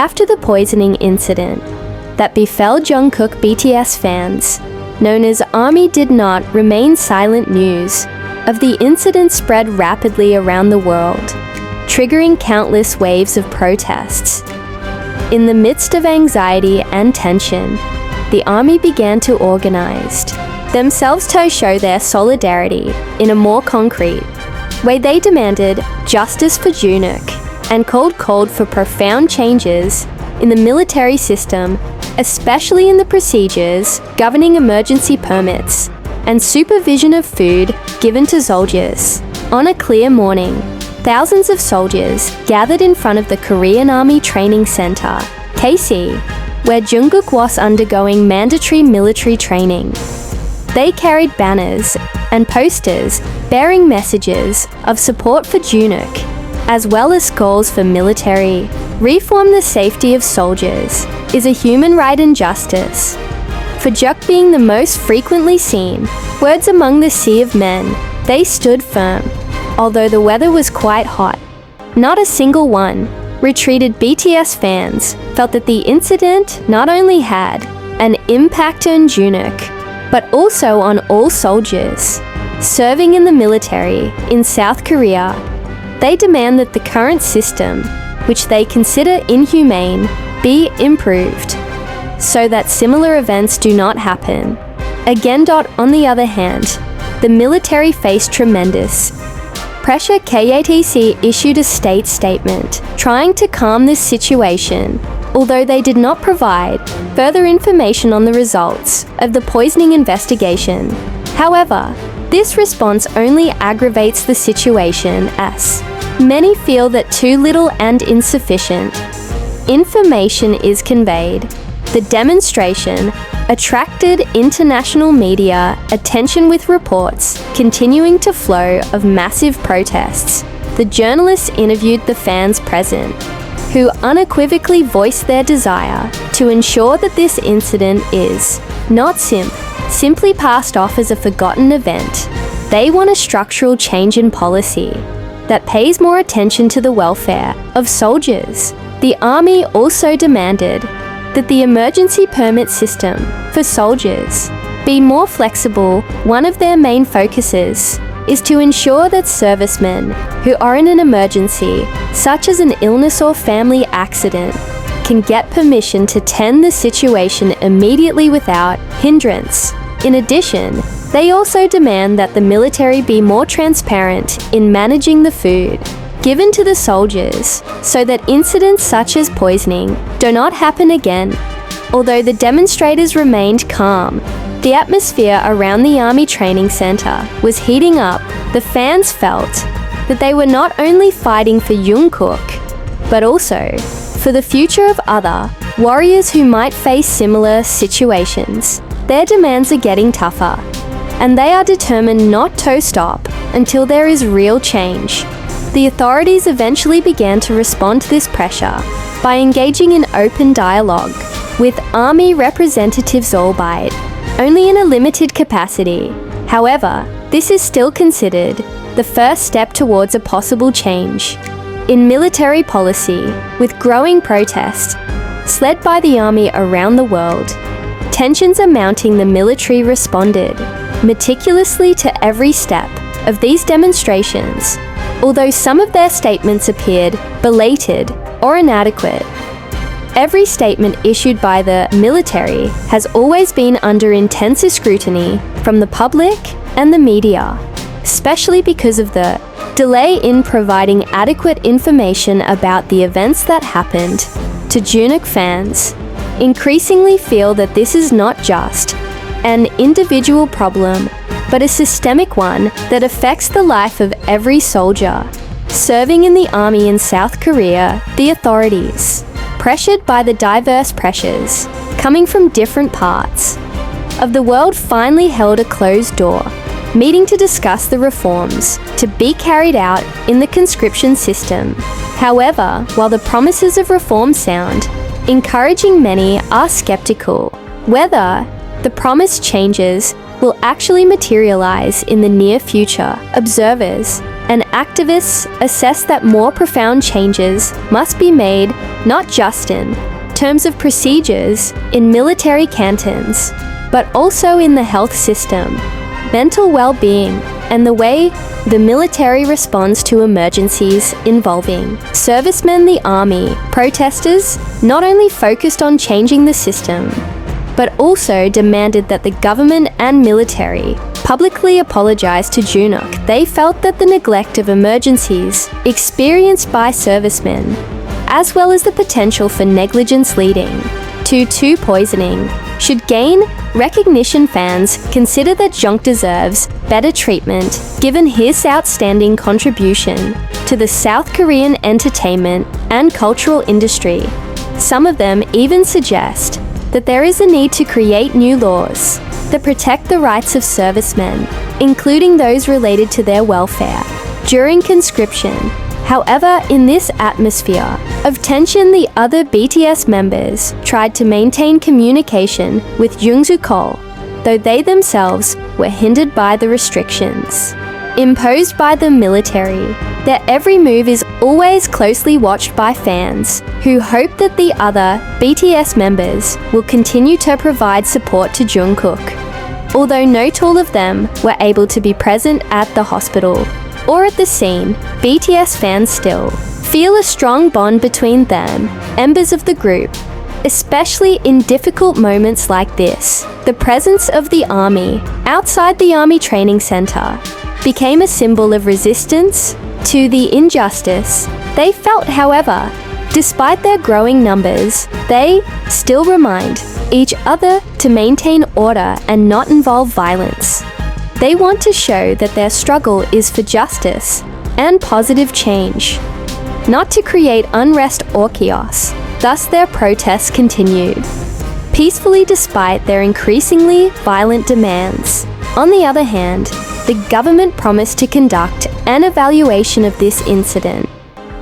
after the poisoning incident that befell Jungkook BTS fans, known as Army Did Not Remain Silent news of the incident spread rapidly around the world, triggering countless waves of protests. In the midst of anxiety and tension, the army began to organize themselves to show their solidarity in a more concrete way. They demanded justice for Jungkook and called for profound changes in the military system, especially in the procedures governing emergency permits and supervision of food given to soldiers. On a clear morning, thousands of soldiers gathered in front of the Korean Army Training Center, KATC, where Jungkook was undergoing mandatory military training. They carried banners and posters bearing messages of support for Jungkook, as well as calls for military reform. The safety of soldiers is a human right and justice. For Jungkook being the most frequently seen words among the sea of men, they stood firm. Although the weather was quite hot, not a single one retreated. BTS fans felt that the incident not only had an impact on Jungkook, but also on all soldiers serving in the military in South Korea. They demand that the current system, which they consider inhumane, be improved so that similar events do not happen again. On the other hand, the military faced tremendous pressure. KATC issued a statement trying to calm this situation, although they did not provide further information on the results of the poisoning investigation. However, this response only aggravates the situation, as many feel that too little and insufficient information is conveyed. The demonstration attracted international media attention, with reports continuing to flow of massive protests. The journalists interviewed the fans present, who unequivocally voiced their desire to ensure that this incident is not simply passed off as a forgotten event. They want a structural change in policy that pays more attention to the welfare of soldiers. The army also demanded that the emergency permit system for soldiers be more flexible. One of their main focuses is to ensure that servicemen who are in an emergency, such as an illness or family accident, can get permission to tend the situation immediately without hindrance. In addition, they also demand that the military be more transparent in managing the food given to the soldiers so that incidents such as poisoning do not happen again. Although the demonstrators remained calm, the atmosphere around the Army Training Center was heating up. The fans felt that they were not only fighting for Jungkook, but also for the future of other warriors who might face similar situations. Their demands are getting tougher, and they are determined not to stop until there is real change. The authorities eventually began to respond to this pressure by engaging in open dialogue with army representatives, albeit only in a limited capacity. However, this is still considered the first step towards a possible change in military policy. With growing protests led by the army around the world, tensions are mounting. The military responded meticulously to every step of these demonstrations, although some of their statements appeared belated or inadequate. Every statement issued by the military has always been under intense scrutiny from the public and the media, especially because of the delay in providing adequate information about the events that happened to Jungkook. Fans increasingly feel that this is not just an individual problem, but a systemic one that affects the life of every soldier serving in the army in South Korea. The authorities, pressured by the diverse pressures coming from different parts of the world, finally held a closed-door meeting to discuss the reforms to be carried out in the conscription system. However, while the promises of reform sound encouraging, many are skeptical whether the promised changes will actually materialize in the near future, observers and activists assess that more profound changes must be made not just in terms of procedures in military cantons, but also in the health system, mental well-being, and the way the military responds to emergencies involving servicemen. The army protesters not only focused on changing the system, but also demanded that the government and military publicly apologize to Jungkook. They felt that the neglect of emergencies experienced by servicemen, as well as the potential for negligence leading to poisoning, should gain recognition. Fans consider that Jungkook deserves better treatment given his outstanding contribution to the South Korean entertainment and cultural industry. Some of them even suggest that there is a need to create new laws that protect the rights of servicemen, including those related to their welfare during conscription. However, in this atmosphere of tension, the other BTS members tried to maintain communication with Jungkook, though they themselves were hindered by the restrictions imposed by the military. Their every move is always closely watched by fans, who hope that the other BTS members will continue to provide support to Jungkook. Although not all of them were able to be present at the hospital or at the scene, BTS fans still feel a strong bond between them, members of the group. Especially in difficult moments like this, the presence of the army outside the army training center became a symbol of resistance to the injustice they felt. However, despite their growing numbers, they still remind each other to maintain order and not involve violence. They want to show that their struggle is for justice and positive change, not to create unrest or chaos. Thus, their protests continued peacefully despite their increasingly violent demands. On the other hand, the government promised to conduct an evaluation of this incident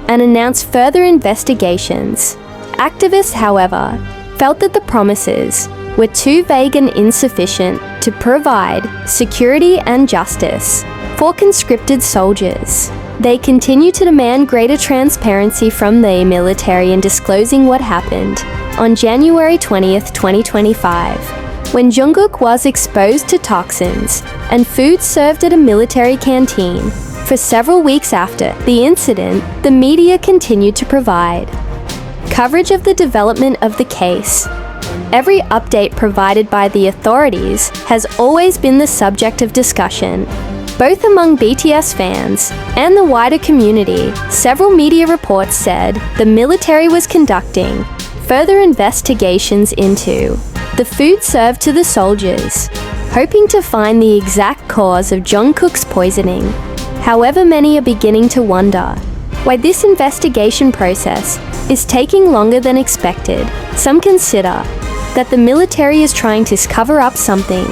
and announce further investigations. Activists, however, felt that the promises were too vague and insufficient to provide security and justice for conscripted soldiers. They continue to demand greater transparency from the military in disclosing what happened. On January 20th, 2025, when Jungkook was exposed to toxins and food served at a military canteen. For several weeks after the incident, the media continued to provide coverage of the development of the case. Every update provided by the authorities has always been the subject of discussion, both among BTS fans and the wider community. Several media reports said the military was conducting further investigations into the food served to the soldiers, hoping to find the exact cause of Jungkook's poisoning. However, many are beginning to wonder why this investigation process is taking longer than expected. Some consider that the military is trying to cover up something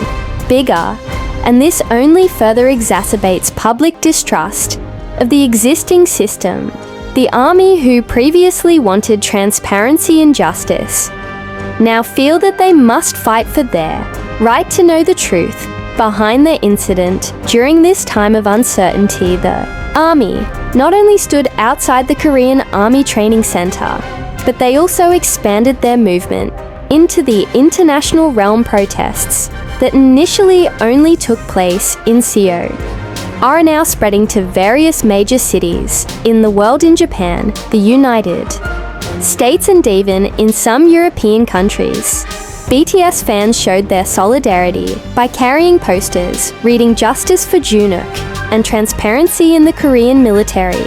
bigger, and this only further exacerbates public distrust of the existing system. The army, who previously wanted transparency and justice, now feel that they must fight for their right to know the truth behind the incident. During this time of uncertainty, the army not only stood outside the Korean Army Training Center, but they also expanded their movement into the international realm. Protests that initially only took place in Seoul are now spreading to various major cities in the world. In Japan, the United States, and even in some European countries, BTS fans showed their solidarity by carrying posters reading "Justice for Jungkook" and "Transparency in the Korean Military."